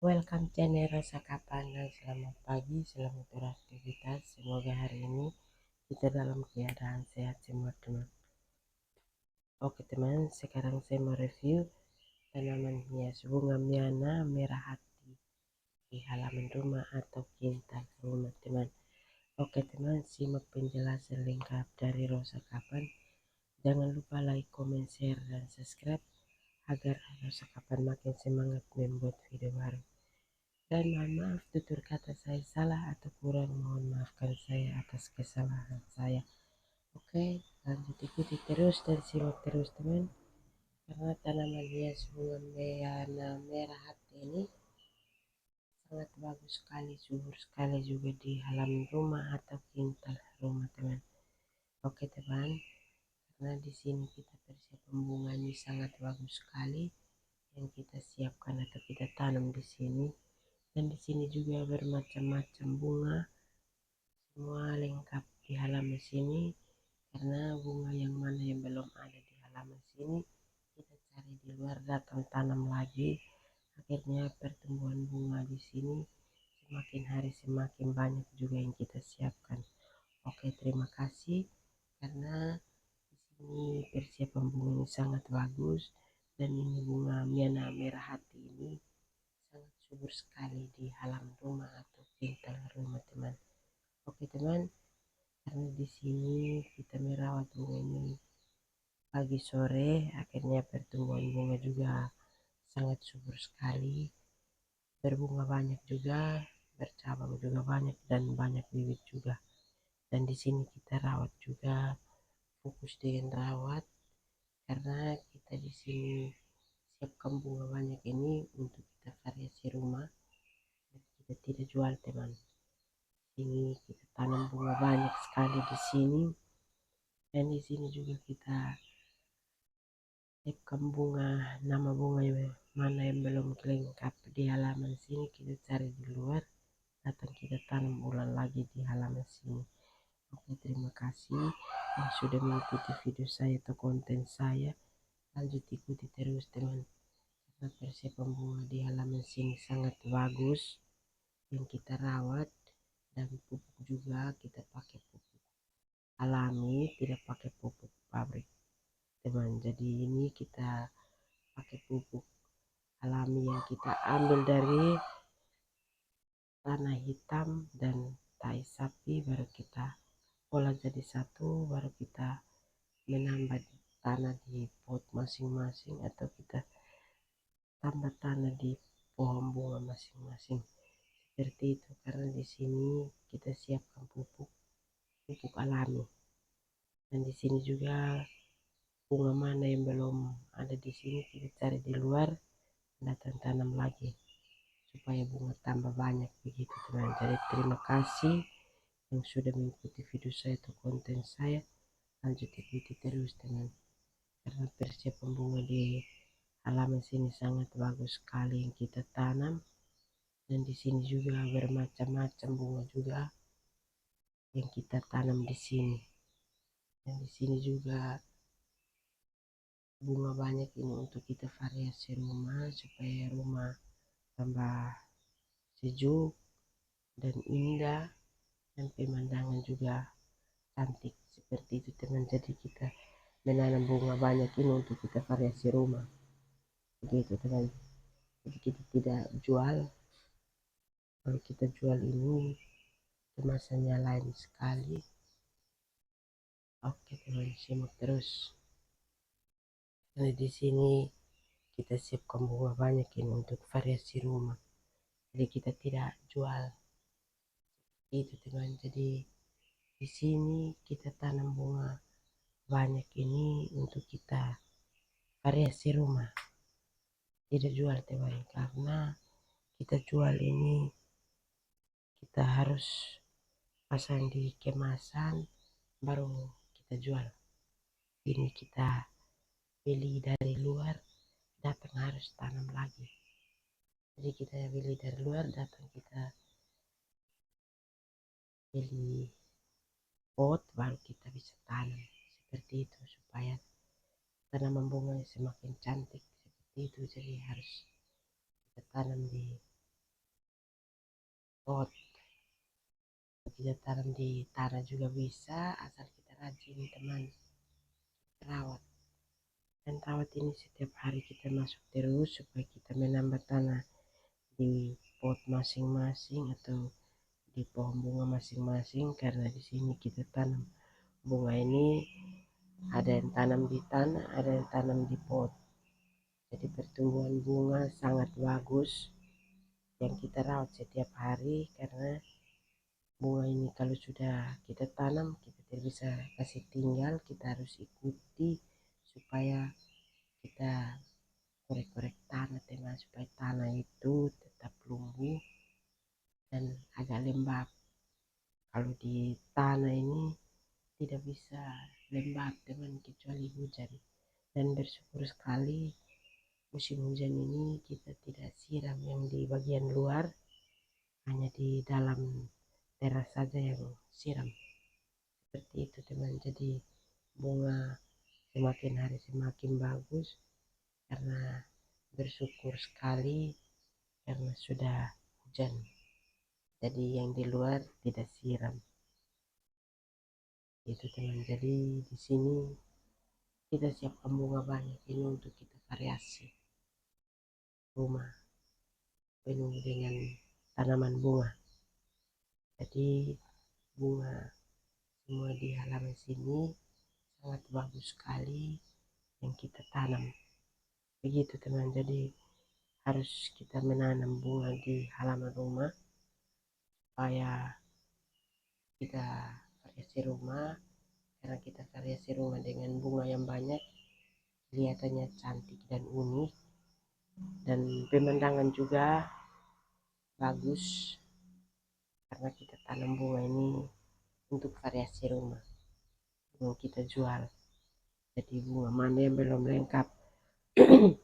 Welcome channel Rasa Kapan dan selamat pagi, selamat beraktivitas. Semoga hari ini kita dalam keadaan sehat semua teman. Oke teman, sekarang saya mau review tanaman hias bunga miana merah hati di halaman rumah atau kintal rumah teman. Oke teman, simak penjelasan lengkap dari Rosa Kapan. Jangan lupa like, comment, share, dan subscribe agar Rosa Kapan makin semangat membuat video baru. Dan mohon maaf tutur kata saya salah atau kurang, mohon maafkan saya atas kesalahan saya. Oke, lanjut ikuti terus dan simak terus teman, karena tanaman hias bunga merah hati ini sangat bagus sekali, subur sekali juga di halaman rumah atau kintal rumah teman. Oke teman, karena di sini kita persiapan bunga ini sangat bagus sekali yang kita siapkan atau kita tanam di sini. Dan di sini juga bermacam-macam bunga, semua lengkap di halaman sini. Karena bunga yang mana yang belum ada di halaman sini, kita cari di luar, datang tanam lagi. Akhirnya pertumbuhan bunga di sini semakin hari semakin banyak juga yang kita siapkan. Oke, terima kasih karena di sini persiapan bunga ini sangat bagus, dan ini bunga miana merah hati ini sangat subur sekali di halaman rumah atau pintar rumah teman. Oke teman, karena di sini kita merawat bunga ini pagi sore, akhirnya pertumbuhan bunga juga sangat subur sekali, berbunga banyak juga, bercabang juga banyak, dan banyak bibit juga. Dan di sini kita rawat juga, fokus dengan rawat, karena kita di sini siapkan bunga banyak ini untuk kita variasi rumah. Kita tidak jual teman. Ini kita tanam bunga banyak sekali di sini, dan di sini juga kita siapkan bunga, nama bunga mana yang belum lengkap di halaman sini kita cari di luar, datang kita tanam ulang lagi di halaman sini. Oke, terima kasih yang sudah mengikuti video saya atau konten saya. Lanjut ikuti terus teman, karena persiapan bunga di halaman sini sangat bagus yang kita rawat. Dan pupuk juga kita pakai pupuk alami, tidak pakai pupuk pabrik teman. Jadi ini kita pakai pupuk alami yang kita ambil dari tanah hitam dan tai sapi, baru kita olah jadi satu, baru kita menambah tanah di pot masing-masing atau kita tambah tanah di pohon bunga masing-masing, seperti itu. Karena di sini kita siapkan pupuk alami. Dan di sini juga bunga mana yang belum ada di sini kita cari di luar, datang tanam lagi supaya bunga tambah banyak begitu teman. Jadi terima kasih yang sudah mengikuti video saya atau konten saya. Lanjut ikuti terus teman, karena persiapan bunga di halaman sini sangat bagus sekali yang kita tanam. Dan di sini juga bermacam-macam bunga juga yang kita tanam di sini. Dan di sini juga bunga banyak ini untuk kita variasi rumah supaya rumah tambah sejuk dan indah, dan pemandangan juga cantik seperti itu teman. Jadi kita menanam bunga banyak ini untuk kita variasi rumah begitu teman. Jadi kita tidak jual, kalau kita jual ini kemasannya lain sekali. Oke teman, simak terus. Nah, di sini kita siapkan bunga banyak ini untuk variasi rumah. Jadi kita tidak jual itu teman. Jadi di sini kita tanam bunga banyak ini untuk kita variasi rumah, tidak jual teman. Karena kita jual ini kita harus pasang di kemasan baru kita jual. Ini kita beli dari luar, datang harus tanam lagi. Jadi kita beli dari luar, datang kita beli pot, baru kita bisa tanam seperti itu supaya tanaman bunga semakin cantik seperti itu. Jadi harus kita tanam di pot. Kita tanam di tanah juga bisa, asal kita rajin teman rawat. Dan rawat ini setiap hari kita masuk terus supaya kita menambah tanah di pot masing-masing atau di pohon bunga masing-masing, karena di sini kita tanam bunga ini ada yang tanam di tanah, ada yang tanam di pot. Jadi pertumbuhan bunga sangat bagus yang kita rawat setiap hari, karena bunga ini kalau sudah kita tanam kita tidak bisa kasih tinggal, kita harus ikuti supaya kita korek-korek tanah teman, supaya tanah itu tetap lumbuh dan agak lembab. Kalau di tanah ini tidak bisa lembab teman kecuali hujan, dan bersyukur sekali musim hujan ini kita tidak siram yang di bagian luar, hanya di dalam teras saja yang siram. Seperti itu teman, jadi bunga semakin hari semakin bagus karena bersyukur sekali karena sudah hujan, jadi yang di luar tidak siram. Itu teman, jadi di sini kita siapkan bunga banyak ini untuk kita variasi rumah penuh dengan tanaman bunga. Jadi bunga semua di halaman sini sangat bagus sekali yang kita tanam. Begitu teman, jadi harus kita menanam bunga di halaman rumah supaya kita variasi rumah, karena kita variasi rumah dengan bunga yang banyak kelihatannya cantik dan unik, dan pemandangan juga bagus karena kita tanam bunga ini untuk variasi rumah yang kita jual. Jadi bunga mana yang belum lengkap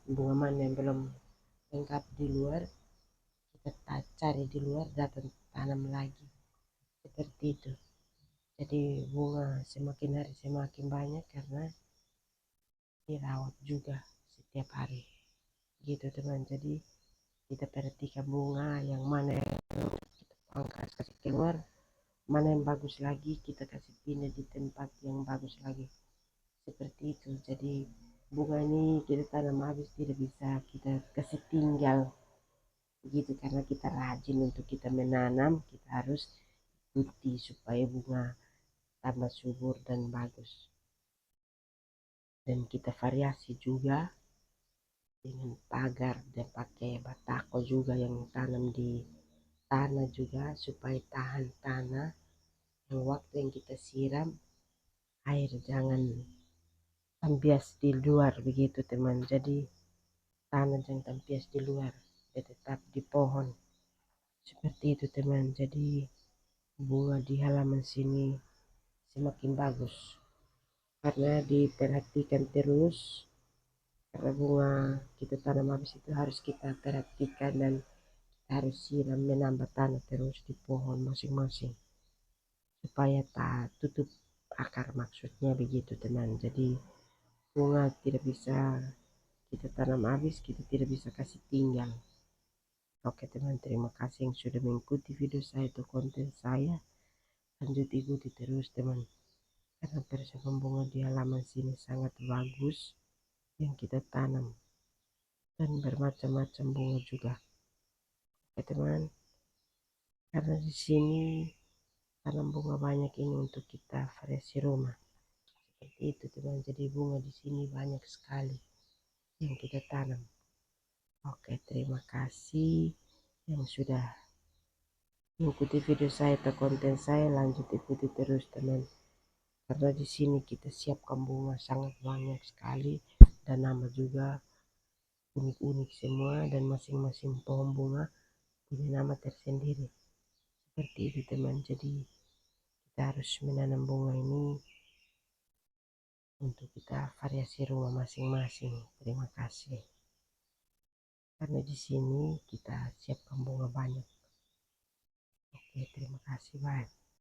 bunga mana yang belum lengkap di luar, kita cari di luar, datang tanam lagi seperti itu. Jadi bunga semakin hari semakin banyak karena dirawat juga setiap hari gitu teman. Jadi kita perhatikan bunga yang mana yang kita pangkas kasih keluar, mana yang bagus lagi kita kasih pindah di tempat yang bagus lagi, seperti itu. Jadi bunga ini kita tanam habis tidak bisa kita kasih tinggal begitu, karena kita rajin untuk kita menanam, kita harus ikuti supaya bunga tambah subur dan bagus. Dan kita variasi juga dengan pagar dan pakai batako juga yang tanam di tanah juga, supaya tahan tanah yang waktu yang kita siram air jangan tampias di luar begitu teman. Jadi tanah jangan tampias di luar, dia tetap di pohon seperti itu teman. Jadi bunga di halaman sini semakin bagus karena diperhatikan terus, karena bunga kita tanam habis itu harus kita perhatikan dan harus siram menambah tanah terus di pohon masing-masing supaya tak tutup akar, maksudnya begitu teman. Jadi bunga tidak bisa kita tanam habis, kita tidak bisa kasih tinggal. Oke teman, terima kasih yang sudah mengikuti video saya atau konten saya. Lanjut ikuti terus teman, karena persiapan bunga di halaman sini sangat bagus yang kita tanam, dan bermacam-macam bunga juga. Oke teman, karena di sini tanam bunga banyak ini untuk kita variasi rumah seperti itu teman. Jadi bunga di sini banyak sekali yang kita tanam. Oke, terima kasih yang sudah mengikuti video saya atau konten saya. Lanjut ikuti terus teman, karena di sini kita siapkan bunga sangat banyak sekali dan nama juga unik-unik semua, dan masing-masing pohon bunga punya nama tersendiri seperti itu teman. Jadi kita harus menanam bunga ini untuk kita variasi rumah masing-masing. Terima kasih, karena di sini kita siapkan bunga banyak. Oke, terima kasih, bye.